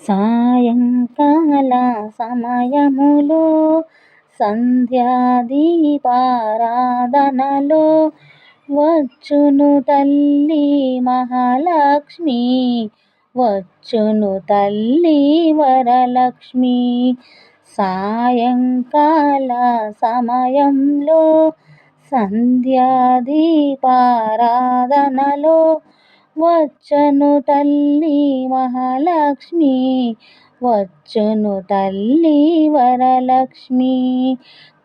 సాయంకాల సమయములో సంధ్యాదీపారాధనలో వచ్చును తల్లి మహాలక్ష్మి, వచ్చును తల్లి వరలక్ష్మి. సాయంకాల సమయంలో సంధ్యాదీపారాధనలో వచ్చును తల్లి మహాలక్ష్మి, వచ్చును తల్లి వరలక్ష్మి.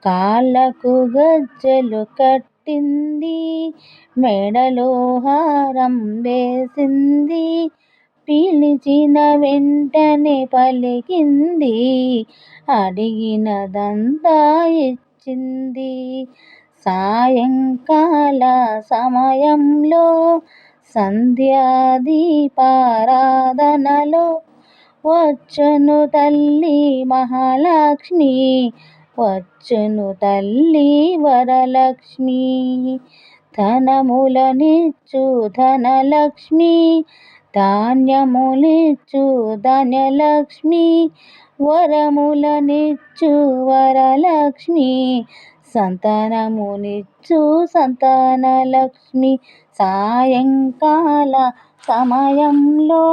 కాళ్ళకు గజ్జెలు కట్టింది, మెడలో హారం వేసింది, పిలిచిన వెంటనే పలికింది, అడిగినదంతా ఇచ్చింది. సాయంకాల సమయంలో సంధ్యాదీపారాధనలో వచ్చును తల్లి మహాలక్ష్మి, వచ్చును తల్లి వరలక్ష్మి. ధనములనిచ్చు ధనలక్ష్మి, ధాన్యములిచ్చు ధన్యలక్ష్మి, వరములనిచ్చు వరలక్ష్మి, సంతానమునిచ్చు సంతానలక్ష్మి. సాయంకాల సమయంలో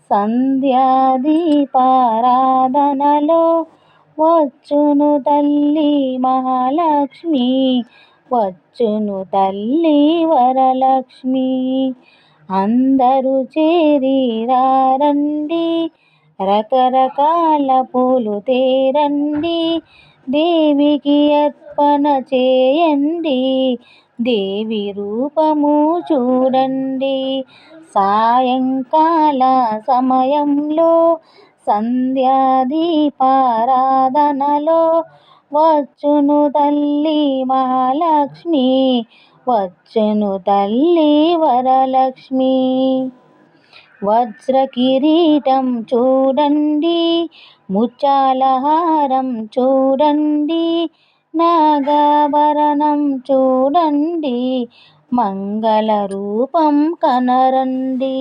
సంధ్యాదీపారాధనలో వచ్చును తల్లి మహాలక్ష్మి, వచ్చును తల్లి వరలక్ష్మి. అందరూ చేరిరారండి, రకరకాల పూలు తేరండి, దేవికి అర్పణ చేయండి, దేవి రూపము చూడండి. సాయంకాల సమయంలో సంధ్యాదీపారాధనలో వచ్చును తల్లి మహాలక్ష్మి, వచ్చును తల్లి వరలక్ష్మి. వజ్ర కిరీటం చూడండి, ముత్యాల హారం చూడండి, నాగాభరణం చూడండి, మంగళ రూపం కనరండి.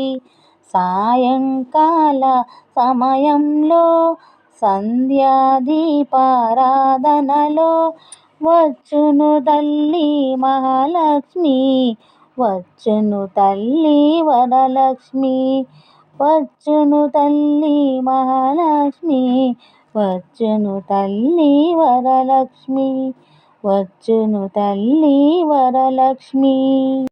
సాయంకాల సమయంలో సంధ్యాదీపారాధనలో వచ్చును తల్లి మహాలక్ష్మి, వచ్చును తల్లి వరలక్ష్మి, వచ్చును తల్లి మహాలక్ష్మి, వచ్చును తల్లి వరలక్ష్మి, వచ్చును తల్లి వరలక్ష్మి.